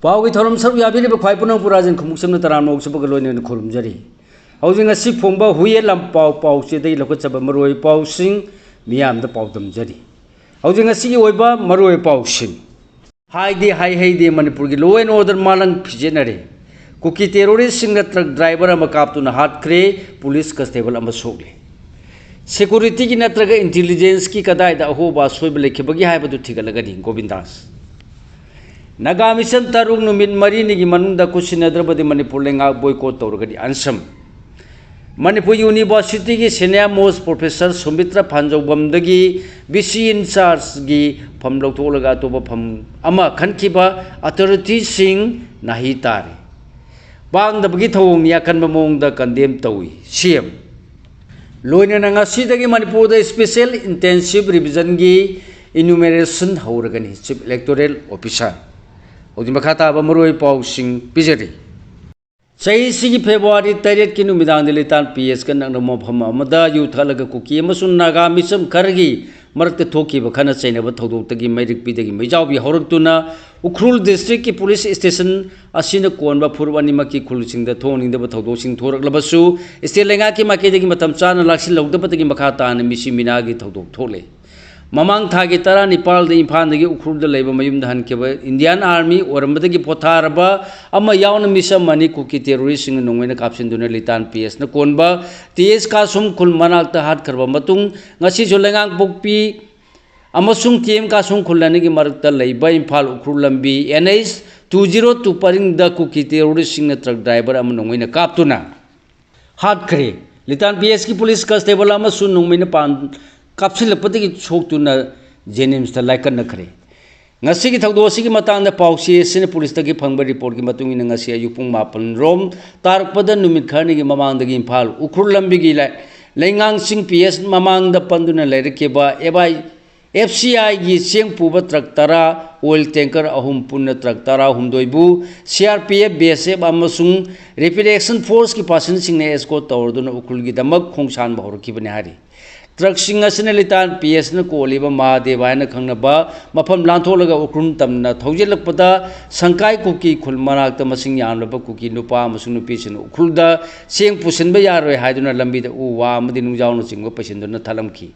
पाव की theorem sir याबी ख्वाई पुनः पुराजन खुमुसम तराम सब लोन खुरमजरी हौजिंग फोंब हुए लम पाव पाव से लौकचब मरोय पावसिंग मियाम पाव दमजरी हौजिंग मरोय पावसिंग हाईदे हाई हाईदे मनपुर की लॉ एंड ऑर्डर मालंग फिजेनरे कुकी टेरोरिस्ट ट्रक ड्राइवर कापतुना हाटख्रे पुलिस कंस्टेबल सोले सिक्योरिटी की नत्रग इंटेलिजेंस की कदायद अहोबा सोब लेखिबगी हाइबदु थिगलगनी गोविंदास नगा मिशन तरुक नुमित मरीनी मनुंग कुसिनद्रबदि मणिपुर लेंगा बॉयकॉट तौरगदी अनसम मणिपुर यूनिवर्सिटी की सीनियर मोस्ट प्रोफेसर सुमित्रा फांजौबमदगी बीसी इंचार्ज की फम लौथोलगा अतोब फम अमा खनखिबा अथॉरिटी सिंह नाही तारे बांगदबगी थौंग याकन ममोंग द कंडेम तौई सीएम लोइनना ngasi Manipur special intensive revision की इनुमेरेशन हौरगनी चीफ इलेक्टोरल ऑफिसर होदी मखाता मरोय पाउसिंग पिजरी सही फेब्रुआरी 8 की नुमिदांग लितान पीएस का नंग मफम अमदा यूथलग कुकी अमसुन नागा मिसम खरगी मरक थोकीब खना चैनब थौदोक्तगी मैरिक पीदगी मैजावबी हौरक्तुना उख्रुल डिस्ट्रिक्ट की पुलिस स्टेशन असिन कोनबा फुरवानी मकी खुलसिंग द थोनिंगदब थौदोसिंग थोरकलबसु स्टेट लेंगा की माकेदगी मतम चाना लाक्सिल लौदबतगी मखा तान मिसी मिनागी थौदोक थोले ममांग थागी तरा निपाल इम्फाल उख्रुद मयूम हनब इंडियन आर्मी और पोथारब मिसम मनी कुकी टेरोरिस्ट नोंगन कापसिन लितान पीएस कोनब टीएस कासुम खुल मनाक हाटखरब लेंगांग पोक्पी टीएम कासुम खुलने की मरक्त इम्फाल उख्रुल लंबी NH 202 परिंग कुकी टेरोरिस्ट ट्रक ड्राइवर नोंगन कापतुना हाटखरे लितान पीएस की पुलिस कंस्टेबल नोंगन पान कापसिलपदगी सोक्तुना जेनिम्स लाइकनखरे ngasi thaudosi ki matang da pausi sin police ta ki phangba report ki matung ina ngasi ayupung mapal rom tarpada numit khani ki mamang da gi imphal ukhur lambi gi lengang sing PS mamang da panduna leirke ba ebai FCI gi seng puba truck tara oil tanker ahum punna truck tara humdoibu CRPF BSF amasung rapid action force ki person sing ne escort tawrduna ukhul gi damak khongsan bahor ki bani hari truck सिंह Litan PS कोलीब महादेवायन खंगनबा मफम लांथोलगा उख्रुन तमना थौजिलपदा संकाय कुकी खुल मनाक्ता मसिंग यामलब कुकी नुपा अमसुंग नुपीसिन उख्रुलदा सेंग पुसिनबा यारोय हाइदुना लंबीदा उ वा अमदि नुंजावना चिंगबा पसिनदुना थलमखी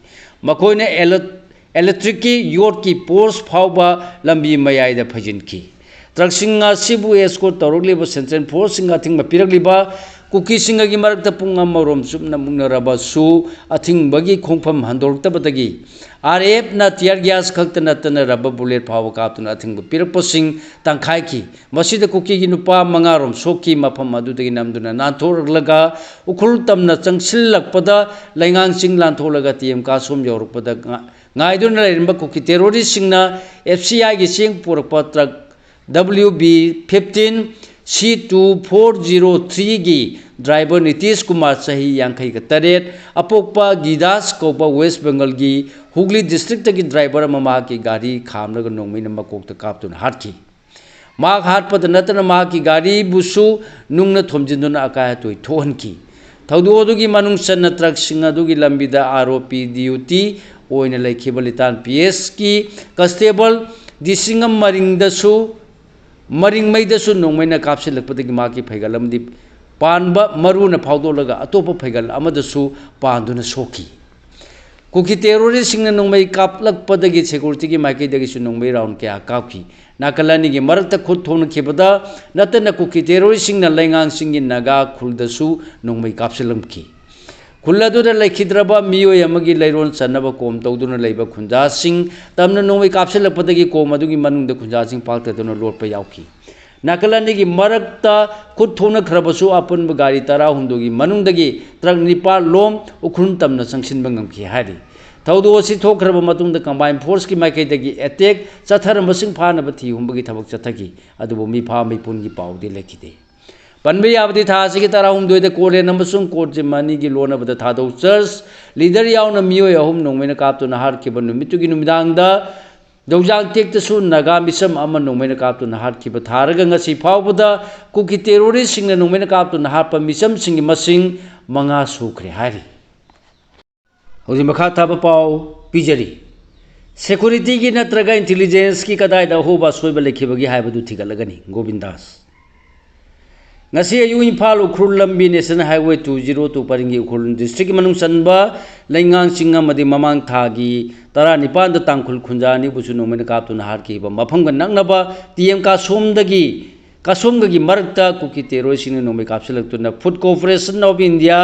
मखोयने इलेक्ट्रिक की योट की पोर्स फावबा लंबी मयाइदा फजिनखी ट्रक सिंह सिबु एस्कोर्ट तौरगलिबा सेंट्रल फोर्स सिंह थिंग पिरगलिबा कुकी सिंह की मरक पुंग अमरोम सुमना मुंगनरबसु अथिंगबगी खोंफम हंदोरतबदगी RF ना टियर गैस खक्त नतन रबर बुलेट फाव कापतुना अथिंग पिरपसिंग तंखाई की मसीद कुकी की नुपा मंगारोम सोकी मफम अदुदगी नमदुना नाथोरलगा उखुल तमना चंगसिललकपदा लैंगांग सिंग लांथोलगा टीएम का सोम यौरपदा ngaiduna lerimba kuki terrorist singna FCI gi sing porpa truck WB 15 C2403 की ड्राइवर नीतीश कुमार सही यांखई का तरेट अपोक्पा गिदास कोपा वेस्ट बंगाल की हुगली डिस्ट्रिक्ट की ड्राइवर ममा की गाड़ी खामलग नोंगमिन मकोक कापतुन हाटकी माग हाटपद नतन मा की गाड़ी बुसु नुंगन थोमजिन्दुना अकाय तोय थोहनकी थौदोदुगी मनुंग सन ट्रक सिंह अदुगी लंबीदा ROP ड्यूटी ओइना लेखिबा लितान PS की कंस्टेबल दिसिंगम मरिंगदसु मरिंग मैदसु नोंगमैना कापसिलपदगी माकी फैगलमदि पानबा मरुना फावदोलगा अतोप फैगल अमदसु पांदुना सोकी कुकी टेरोरिस्ट सिंह नोंगमै कापलकपदगी सिक्योरिटी की माइकेदगी सु नोंगमै राउंड क्या कापकी नाकलानी की मरकत खुद थोनखिबदा नतन कुकी टेरोरिस्ट सिंह लैंगांग सिंह नगा खुलदसु नोंगमै कापसिलमकी खुल्लादुदा लेखिद्रबा मियोय अमगी लैरोन सन्नब कोम तौदुना लैबा खुंजा सिंह तमना नोंगमै कापसिलपदगी कोम अदुगी मनुंगदा खुंजा सिंह पाक्तदुना लोटपा यावकी नाकलानी की मरकता खुद थोना खरबसु अपन गाड़ी तरा हुंदोगी मनुंगदगी ट्रक निपाल लोम उखुन तमना संगसिनबा ngamki हारी थौदो असि थोखरब मतुंगदा कंबाइन फोर्स की माइकेदगी अटैक चथरमसिंग फानब थी हुंबगी थबक चथकी अदुबो मिफा मिपुन की पाउदी लेखिदे पनबे याबदी था असि की तरा हुंदोइदे कोरे नमसुंग कोर्ट जिमानी की लोनबदा थादो चर्च लीडर यावना मियोय अहुम नोंगमेना कापतुना हारखिबा नुमितुगी नुमिदांगदा दौजांग टेक्तसु नगा मिसम अमा नोंगमेना कापतुना हारखिबा थारगा ngasi फावबदा कुकी टेरोरिस्ट सिंगना नोंगमेना कापतुना हारपा मिसम सिंगी मसिंग मंगा सुखरे हारी होजी मखा थाबा पाव पिजरी सेक्यूरिटी की नत्रगा इंटेलिजेंस की कदाइदा होबा सोइबा लेखिबगी हाइबदु थिगलगनी Govindas ngasi ayu imphal ukhul lambi national highway 202 paringi ukhul district manung sanba laingang singa madi mamang thagi tara nipan da tangkhul khunjani busu nomena kaptu na har ki ba mafam ga nangnaba tm ka somdagi kasomgagi marakta kuki teroi singna nomai kapsilaktu na food corporation of india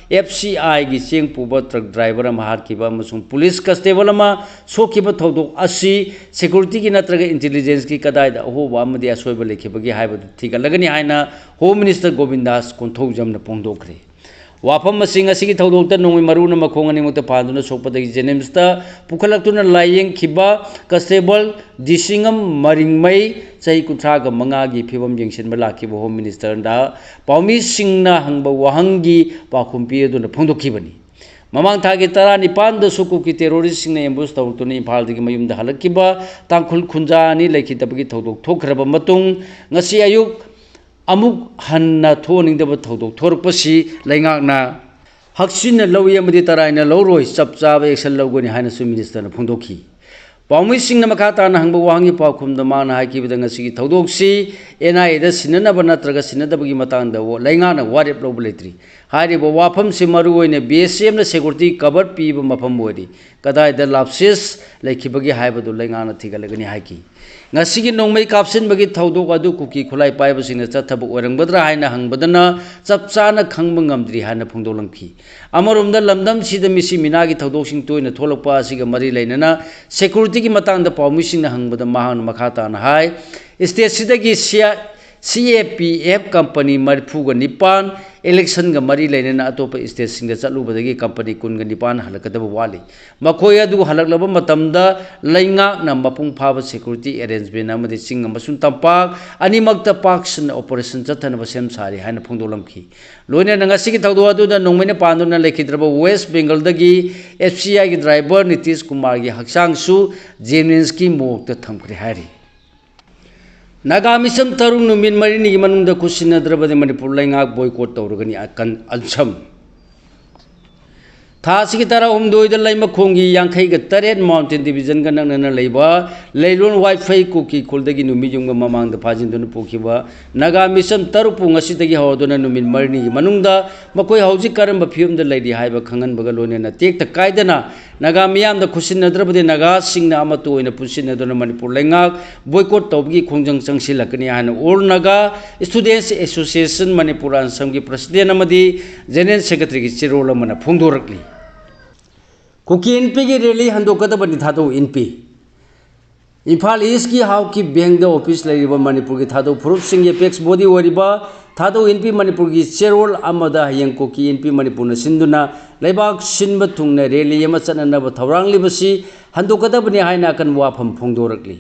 fci gi cheng puba truck driver am har ki ba masung police constable ama soki ba thodok asi security ki natraga intelligence ki kadai da ho wa madi asoiba lekhibagi haibadu thigalagani haina home minister govindas konthojam na pongdokre wafam masing asigi thodokta nongmi maruna makhong ani mota panduna sokpadagi jenemsta pukhalaktuna layeng khiba constable disingam maringmai chai kuthra ga manga gi phibam jengsin bala ki home minister da paumi singna hangba wahangi pakhumpi aduna phongdokhibani mamang thagi tara nipan da suku ki terrorist singna ambush tawtuna imphal digi mayum da halakiba tangkhul khunja ani lekhitabagi thodok thokraba matung ngasi ayuk amuk hanna thoningdaba thodok thorpasi laingakna haksinna lowi amadi taraina loroi chapchaba action logoni haina su minister na phongdokhi paumi singna makha ta na hangba wahangi pakhumda mana haiki bidanga sigi thodoksi NIA da sinana banatraga sinadabagi matangda wo laingana warep lobu letri hari bo wafam simaru oine BSM na security cover piba mafam wori kadai da lapses lekhibagi haibadu laingana thigalagani haiki ngasigi nongmai kapsin bagi thodok adu kuki khulai paiba singna chathab orangbadra haina hangbadana chapchana khangba ngamdri haina phongdolangphi amarumda lamdam sida misi minagi thodok sing toina tholokpa asiga mari lainana security ki matangda paumi singna hangbada mahan makhata na hai state sidagi CAPF company marfuga nipan election ga mari lainana atopa state singda chalubadagi company kunga nipan halakadaba wali makhoi adu halaklaba matamda lainga na mapung phaba security arrangement amadi sing amasun tampak animakta parks operation chathana basem sari haina phongdolamki loina nangasi ki thawdo adu da nongmena panduna lekhidraba West Bengal dagi FCI gi driver Nitish Kumar gi haksang su Jennings ki mokta thamkre hari Nagamisam tarung numin marini manungda kusina drabade manipur laingak boycott tawragani akan alsam Thasi tara umdoi da laima khongi yangkhai ga taret mountain division ga nangna leiba leilon wifi kuki kholdagi numi jungga mamang da phajin dun pokhiba Nagamisam tarupu ngasi dagi hawdona numin marini manungda makoi hauji karamba phium da leidi haiba khangan baga lonena tek ta kaidana Nagamiyam da khusin nadrabade naga singna amato oina pusin nadona manipur laingak boycott tawgi khongjang changsilakani hana all naga students association manipur ansam gi president amadi general secretary gi chirol amana phongdorakli kuki NP gi rally handokadabani thado NP Imphal East ki how ki bank da office laiba manipur gi thado proof sing apex body wariba thado NP manipur gi cherol amada hayang ki NP manipur na sinduna laibak sinba thungna rally ama chanana ba thawrang libasi handokadabani haina kan wafam phongdorakli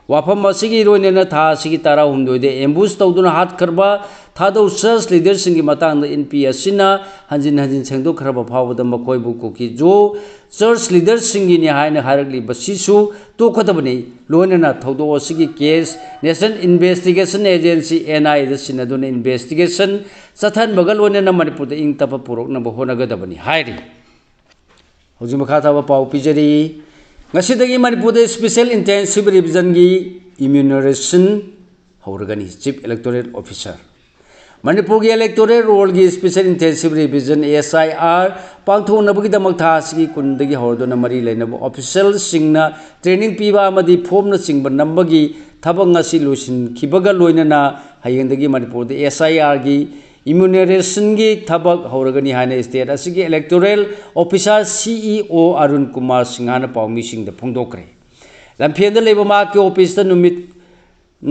wafam asigi roinena tha asigi tara humdoi de ambush tawduna hat kharba thado church leader singi matang da NP asina hanjin sengdok kharba phawda makoi bu ki jo church leader singi ni haina harakli basisu to khadabani loinena thawdo asigi case national investigation agency NIA da sinaduna investigation chathan bagal loinena manipur da ing tapa purok na honagadabani hairi hoji makha thaba pau pijari ngasidagi manipur da special intensive revision gi enumeration hauragani chief electoral officer Manipur gi electoral roll gi special intensive revision SIR pangthonabagi damak tha asigi kundagi hordona mari lainaba official singna training piba amadi form na singba nambagi thabang asi losin khibaga loinana hayengdagi Manipur da SIR gi enumeration gi thabak hauragani haina state asigi electoral officer CEO Arun Kumar Singhana paumi singda phongdokre lamphenda leba ma ki office ta numit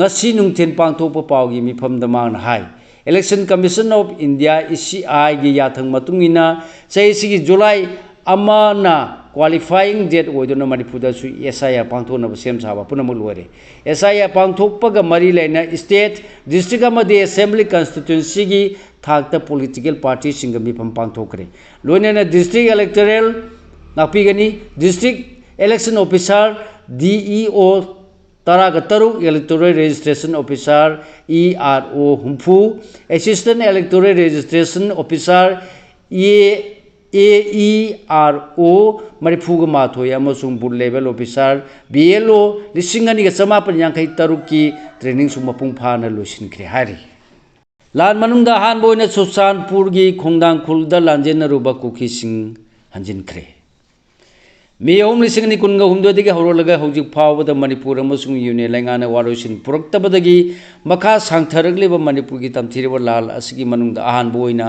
ngasi nungthen pangthokpa pawgi mifamda mangna hai Election Commission of India ECI gi yathang matungina chaisigi July amana qualifying date oidona Manipur da su SIR pangthona sem saba punamul wore SIR pangthokpaga mari laina state district amadi assembly constituency gi thakta political party singa mifam pangthokre loinena district electoral napigani district election officer DEO Taragataruk electoral registration officer ERO humfu assistant electoral registration officer AERO Marifuga Mathoy amasung booth level officer BLO 1953 की training सु मपुंग फाना लोसिनख्रे हारि लान मनुंगदा हान बोयना सुसानपुर की खोंदांग खुलदा लांजेन रुबा cookie Singh हंजिनख्रे मे ओम लिसिंगनि कुनगा हुमदोदगी हौरोलगा हौजिक फावबदा Manipur अमसुंग union लैंगाना वारोसिन पुरक्तबदगी मखा सांगथरगलेबा मणिपुर की तमथिरेबा लाल असगी मनुंगदा आहान बोयना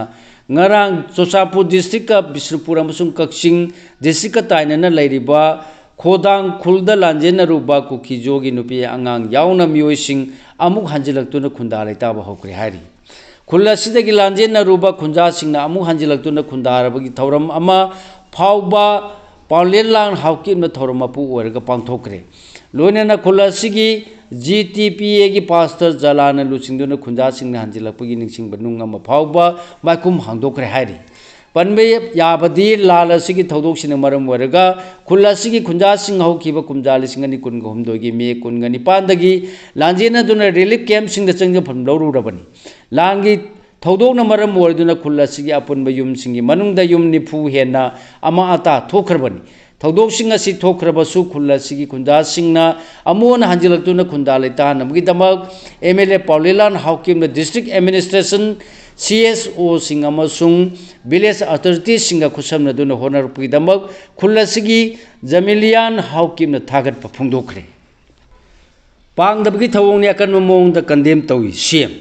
ngarang Chosapur district ka Bishnupur amasung Kakching district ka tainana lairiba Khodang khulda lanjena ruba kukijogi nupi angang yauna mioising amuk hanjilaktuna khunda laitaba hokre hari khulla sidagi lanjena ruba khunja singna amuk hanjilaktuna khunda rabagi thauram ama phauba paulelang haukim na thauram apu orga pangthokre loinena khulla sigi GTPA की pastor जलाना लुचिंदुना खुंजा सिंह हंजिलपगी निंगसिंग बनुंग अमा फावबा माइकुम हांगदोक्रे हारि पनबे याबदी लाल असिगी थौदोक्सिन मरम वरगा खुल्ला सिगी खुंजा सिंह हौखिबा कुमजा लिसिंग अनि कुनगा हुमदोगी मे कुनगा निपानदगी लांजेना दुना relief camp Singh the चंग फम लौरुरबनी लांगी थौदोकना मरम वरदुना खुल्ला सिगी अपुनबा युम सिंगी मनुंगदा युम निफु हेना अमा आता थोखरबनी थौदोकसिंग असि थोखरबसु खुल्ला सिगी खुंजा सिंगना अमोन हंजिलक्तुना खुंदा लेता नमगिदमक MLA पौलेलान हाउकिम द डिस्ट्रिक्ट एडमिनिस्ट्रेशन CSO सिंग अमसुंग विलेज अथॉरिटी सिंग खुसमनदुना होनरपुगिदमक खुल्ला सिगी जमिलियान हाउकिम न थागत फुंगदोखरे पांगदबगी थवोंनि अकन मोंग द कंडेम तौई CM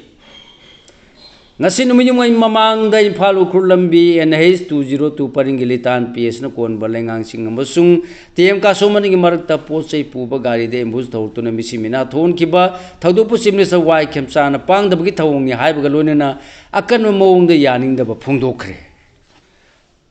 ngasi numijumai mamang da Imphal Ukhur lambi NH 202 paringilitan PS na kon balengang sing amasung TM kasomani gi marakta pochai puba gari de embus thawtuna misimina thon kiba thaudupu simne sa wai khemcha na pangdabgi thawongni haibaga lonena akan mawong da yaning da phungdokre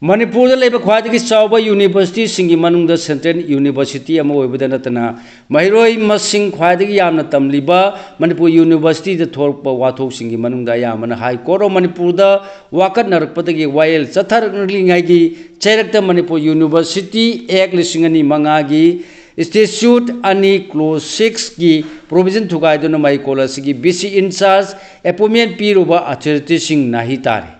Manipur da leba khwadagi chawba university singi manungda Central University ama oibada natana mahiroi masing khwadagi yamna tamliba Manipur University da thorpa wathok singi manungda yamana High Court of Manipur da wakat narakpadagi YL chatharangli ngai gi chairakta Manipur University Act lisingani mangagi Statute ani clause 6 की provision thugaiduna mai kolasi की BC in charge appointment piruba authority sing nahi tare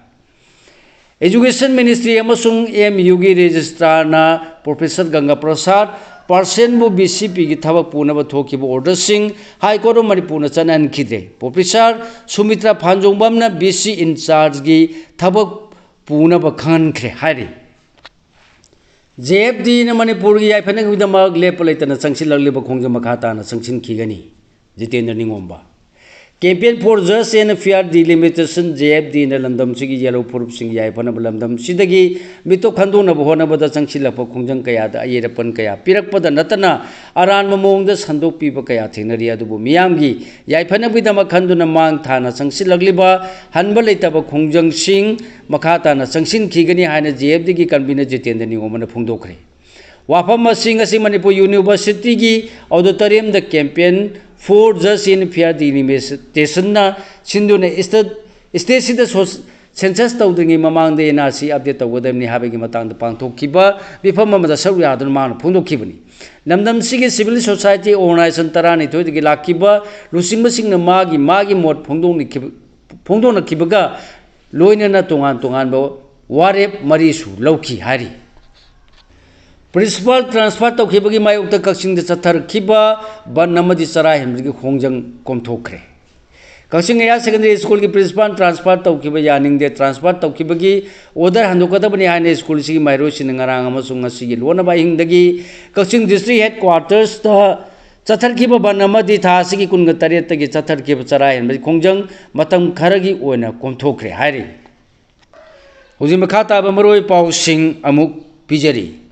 Education Ministry amasung MU gi registrar na Professor Ganga Prasad person bu BCP gi thabak punaba thokiba order sing High Court of Manipur na chanan khide Professor Sumitra Phanjongbam na BC in charge gi thabak punaba khan khre hari JFD na Manipur gi yaifana gi damak lepalaitana changsil lagliba khongja makhata na changsin khigani Jitendra Ningomba Campaign for Just and Fair Delimitation JFD na landam sigi yellow purup sing yaifana balandam sidagi mito khandona bohona bada changsilapa khongjang kaya da ayerapan kaya pirakpada natana aran mamong da sandok piba kaya thinari adubu miyamgi yaifana bidama khanduna mang thana changsilagliba hanba leitaba khongjang sing makhata na changsin khigani haina JFD gi convener Jitendra Ningomana phungdokre wafam masing asi Manipur University gi auditorium the campaign for just in fair delimitation na sinduna state sida census tawdingi mamang de NRC update tawdamni habegi matang da pangthokkiba bifam amada saru yadun man phungdokkibani namdam sigi civil society organization tarani thoidigi lakkiba lusingba singna magi mot phungdongna kibaga loinena tongan ba warep marisu lauki hari Principal transfer tawkhibagi mayokta Kakching da chatharkhiba ban namadi chara hemrigi khongjang komthokre Kakching Higher Secondary School ki principal transfer tawkhiba yaning de transfer tawkhibagi order handokadabani haina school sigi mairo sinangarang amasung asigi lonaba hingdagi Kakching district headquarters ta chatharkhiba ban namadi tha sigi kunga taret tagi chatharkhiba chara hemrigi khongjang matam kharagi oina komthokre hairi hujim khata ba maroi pau sing amuk pijari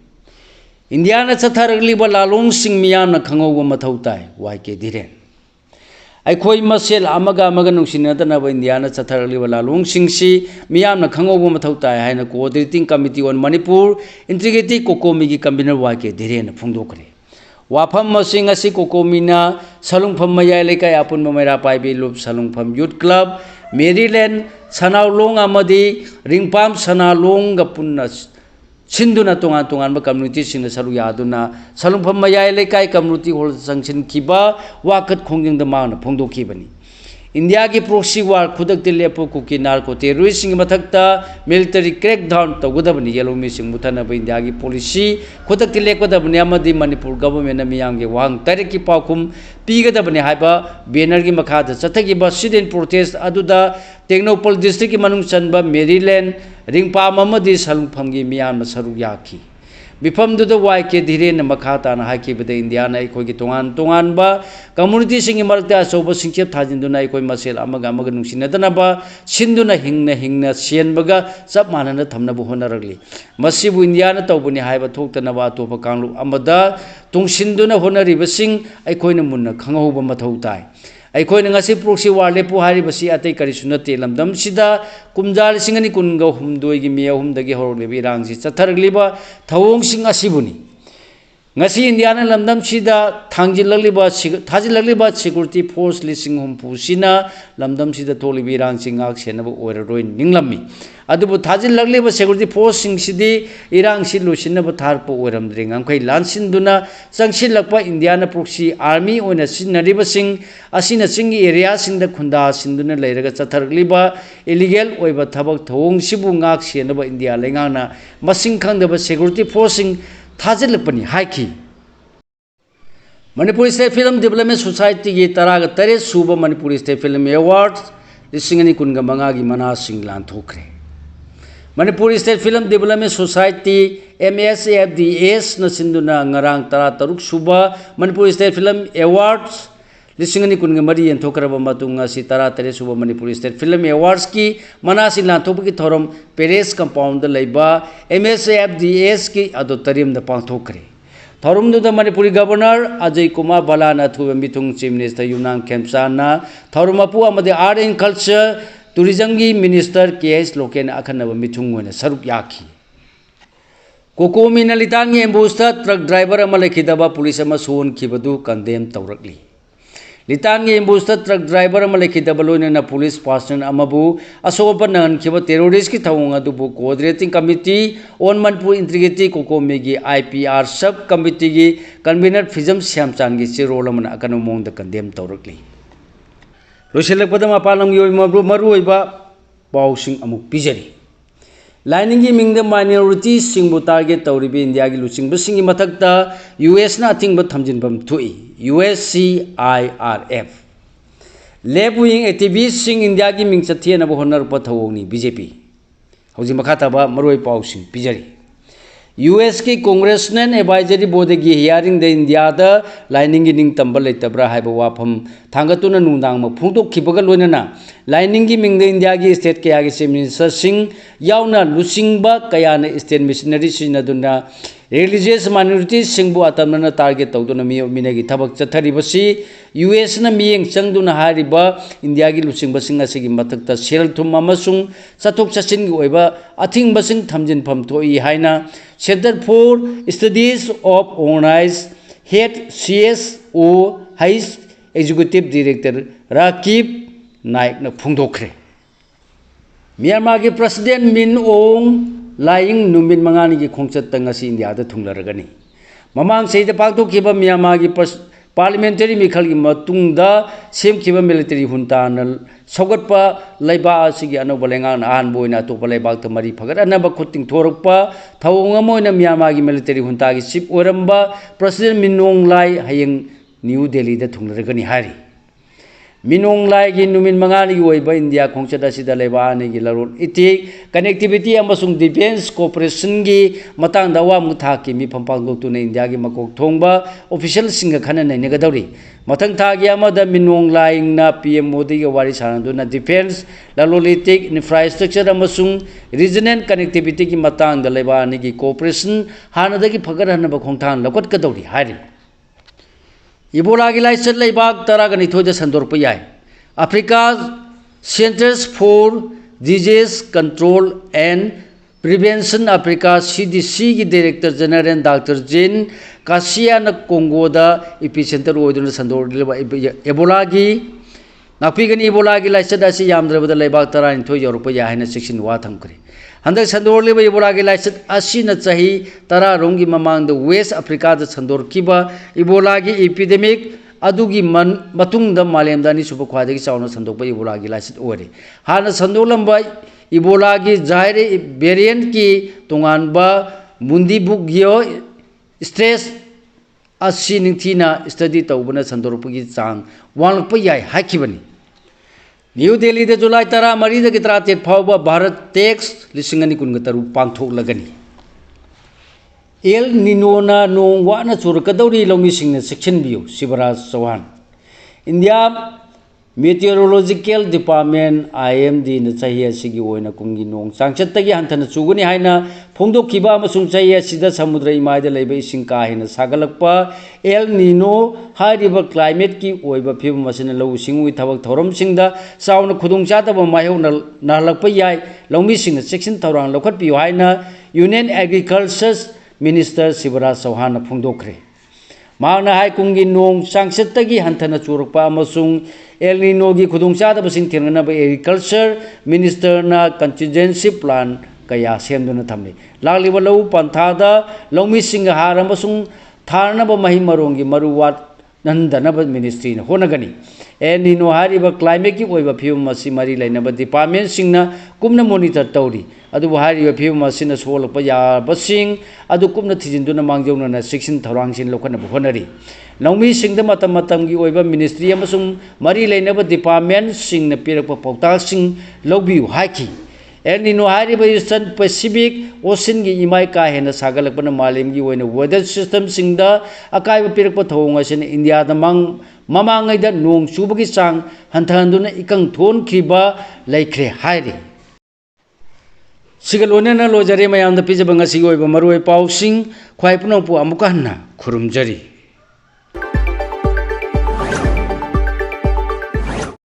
India na chatharagli lalong sing miyam na khangoba mathau tai YK Dhiren aikhoi masel amaga nungsinadana ba India na chatharagli lalong sing si miyam na khangoba mathau tai haina coordinating committee on Manipur integrity kokomi gi convener YK Dhiren phungdokre wafam masing asi kokomi na salungpham mayai lekai apun maira paibi lup salungpham youth club Maryland Sanalong amadi ringpam Sanalong ga punna Sinduna tongan ba community singna saru yaduna salungpham mayai lekai community hol sangsin kiba wakat khongjing da mang phongdokhibani India की proxy war खुदक लेपो Kuki narco terrorist मथक्ता military crackdown तौगदबनी येलोमी सिंह मुथनब India की policy खुदक लेपदबनी अमदी मणिपुर गवर्नमेंट मियाम के वांग तारीख की पाखुम पीगदबनी हाइबा बैनर की मखाद चथगिबा सिडेन प्रोटेस्ट अदुदा टेक्नोपोल डिस्ट्रिक्ट की मनुंग चनबा मेरीलैंड रिंगपाम अमदी सलुंगफम की मियाम सरुक याखी मिफमदुद वाई के धीरेन मखाताना हाकिबद इंडिया की तोान तोानब कम्युनिटी सिंह मरक्ता अचौब सिंचेप थाजिंदुना अखोई मसेल अमगा अमगा नुंसिनदनब सिंदुना हिंगना हिंगना सेनबगा चप मानना थमनब होनरगली मसिबु इंडिया तौबनी हाइब थोक्तनब अतोप कांगलु अमदा तुंगसिंदुना होनरिबसिंग अखोइना मुन्ना खंगहौब मथौ ताई अखोइना ngasi proxy war lepu haribasi atai karisu nate lamdam sida kumjal singani kunga humdoi gi miya humdagi horlebi rangsi chathargliba thawong sing asibuni ngasi indiana lamdam sida thangjilagliba security force lising humpu sina lamdam sida tholibi rangsi ngak senaba oiraroi ninglammi adubu thajilagli security force sing sidi irang si lusinaba tharpo oiramdri ngangkhai lansinduna changsilakpa indiana proxy army oina sinariba sing asina singi area singda khunda sinduna leiraga chathargliba illegal oiba thabak thawong sibu ngak senaba india lengana masing khangdaba security force sing थाजिलपनी हाइकी Manipur state film development society की तरागा तरे सूब Manipur state film award लिसिंगनी कुनगा मंगागी मना सिंह लांथोखरे Manipur state film development society MSAFDS न सिंधुना ngarang तरा तरुक सूब मणिपुर स्टेट फिल्म अवार्ड लिसिंगनी कुनगा मरी यंथोखरब मतुंगा सी तरा तरे सूब मणिपुर स्टेट फिल्म अवार्ड्स की मना सिंह लांथोपकी थोरम पेरेस कंपाउंड लेबा MSAFDS की अदो तरीम द पांथोखरे थौरमदुदा मणिपुरी गवर्नर अजय कुमार बलाना थुब मिथुंग चीफ मिनिस्टर युनांग खेमसाना थौरमपु अमदे आर्ट एंड कल्चर टूरिज्म की मिनिस्टर KS लोकेन अखनब मिथुंग ओइना सरुक याखी कोकोमिना लितांगी एम्बुस्ता ट्रक ड्राइवर अमा लेखिदबा पुलिस अमा सोनखिबदु कंडेम तौरकली लितांगी एम्बुस्ता ट्रक ड्राइवर अमा लेखिदबा लोइना पुलिस पर्सन अमाबु असोब ननखिबा टेररिस्ट की थवंग अदुबु coordinating committee on Manipur integrity कोकोमीगी IPR सब कमिटी की कन्वीनर फिजम श्यामचांद की चिरोल अमना अकनो मोंग कंडेम तौरकली लोसेलकपद मपालंगी मरुओइबा पाउसिंग अमुक पिजरी लाइनिंग की मिंग माइनॉरिटी सिंगबु टारगेट तौरिबी इंडिया की लुचिंगबसिंगी मथक्ता US ना अथिंग थमजिनबम थुई USCIRF लेफ्ट विंग एक्टिविस्ट सिंग इंडिया की मिंग चथेनब होनरप थवोंगनी BJP हौजि मखाताबा मरोइ पाउसिंग पिजरी US की कांग्रेसनल एडवाइजरी बोर्ड की हियरिंग द इंडिया द लाइनिंग की निंग तंबल लेतब्रा हाइब वाफम थांगतुना नुंदांग म फोंदोखिबगा लोइनना लाइनिंग की मिंग द इंडिया की स्टेट कया की चीफ मिनिस्टर सिंह याउना लुचिंगबा कयाना स्टेट मिशनरी सिनदुना रिलीजियस माइनॉरिटी सिंगबु अतमना टारगेट तौदुना मिनेगी थबक चथरिबसी US ना मियेंग चंगदुना हारिबा इंडिया की लुचिंगबसिंग असिगी मथक्ता सेल थुम अमसुंग चथोक चचिन की ओइबा अथिंगबसिंग थमजिनफम थोई हाइना centre for studies of organise hate CSO हाइस एग्जीक्यूटिव डायरेक्टर राकीब नायक न फोंदोखरे म्यांमार के प्रेसिडेंट मिन ओंग लाइंग नुमिन मंगानी की खोंचत तंगसी इंडिया द थुंगलरगनी ममांग सेद पाक्तोखिबा म्यांमार की पार्लियामेंटरी मिखल की मतुंगदा सेमखिबा मिलिटरी हुंतान सौगटपा लैबा असिगी अनोब लेंगान आन बोइना तोप लैबाक त मरी फगत अनब खुतिंग थोरकपा थवोंग मोइना म्यांमार की मिलिटरी हुंता की चीफ ओरंबा प्रेसिडेंट मिनोंग लाई हयंग न्यू दिल्ली द थुंगलरगनी हारी मिनोंग लाई की नुमिन मंगानी की ओइबा इंडिया खोंचत असिदा लैबा आने की लरोल इति कनेक्टिविटी अमसुंग डिफेंस कोऑपरेशन की मतंग दवा मुथा की मिफम पांगदोक्तुना इंडिया की मकोक थोंगबा ऑफिशियल सिंग खन नैनगदौरी मथंग थागी अमदा मिनोंग लाइंगना PM मोदी के वारी सानदुना डिफेंस ललोलिटिक इंफ्रास्ट्रक्चर अमसुंग रीजनल कनेक्टिविटी की मतंग द लैबा आने की कोऑपरेशन हानदगी फगरहनब खोंथान लकटकदौरी हारी इबोला की लाइसेंस लेबाक तराग निथोज संदोरप याय Africa centres for disease control and prevention Africa CDC की डायरेक्टर जनरल डॉक्टर जेन कासिया न कोंगोदा एपिसेंटर ओइदुना संदोर एबोला की नापीगनी इबोला की लाइसेंस असी यामद्रबद लेबाक तरा निथोय यूरोप या हैना सेक्शन वा थमखरे हंदक संदोरलेबा इबोला की लाइसेंस असी न चाही तरा रोंगी ममांग द वेस्ट अफ्रीका द संदोर किबा इबोला की एपिडेमिक अदुगी मतुंगदा मालेमदा अनीसुब ख्वाइदगी चावना संदोकपा इबोलागी लाइसिट ओरे हाना संदोलंबा इबोलागी जायरे वेरिएंट की तोंगानबा मुंदीबुगियो स्ट्रेस असी निंगथीना स्टडी तौबना संदोरपगी चांग वांगलप याय हाकिबनी न्यू दिल्ली दे जुलाई 13 की 37 फाउबा भारत टेक्स 2023 पांथोकलगनी एल निनोना नोंग वाना चुरकदौरी लौमीसिंगना सेक्शनबियो Shivraj Chauhan India meteorological department IMD न चाहिए असिगी ओइना कुंगी नोंग चांगचतगी हंथना चुगनी हाइना फोंदोखिबा अमसुंग चाहिए असिदा समुद्र इमायदा लैबा इसिंग का हेना सागलकपा एल निनो हारिबा क्लाइमेट की ओइबा फिबम मसिना लौ सिंगुई थबक थौरमसिंगदा चावना खुदुंगचादबा मायौ नालकपा याय लौमीसिंगना सेक्शन थौरांग लौखटपियो हाइना union agriculture minister Shivraj Chauhan फोंदोखरे मांगना हाई कुंगी नोंग चांगचतगी हंथना चुरकपा अमसुंग एल निनोगी खुदुंगचादबसिंग थेंगनाबा एग्रीकल्चर मिनिस्टरना कंटिजेंसी प्लान कया सेमदुना थमने लालिबा लौ पंथादा लौमीसिंग हार अमसुंग थारनबा मही मरोंगी मरुवात नंदनबा मिनिस्ट्री न होनगनी एल निनो हारिबा क्लाइमेट की ओइबा फिबम मसि मरी लैनबा डिपार्टमेंट सिंगना कुमना मॉनिटर तौरी अदु हारिबा फिबम मसिना सोलकपा याबसिंग अदु कुमना थिजिंदुना मांगजौना सेक्शन थौरांगसिन लोखनबा होनरी लौमी सिंगदा मतम मतमगी ओइबा मिनिस्ट्री अमसुंग मरी लैनबा department सिंगना पिरकपा पौतासिंग लौबियु हाइकी El Nino हारिबा eastern Pacific ocean की इमाय का हेना सागलकपना मालेमगी ओइना वेदर सिस्टम सिंगदा अकायबा पिरकपा थौंग असिन इंडिया दा ममांगैदा नोंग चुबगी चांग हंथहंदुना इकंग थोनखिबा लैख्रे हाइरि सिगलोनेना लोजरे मयामदा पिजबा ngasi ओइबा मरुई पाउसिंग ख्वाइ पुनंपु अमुका हन्ना खुरुमजरी।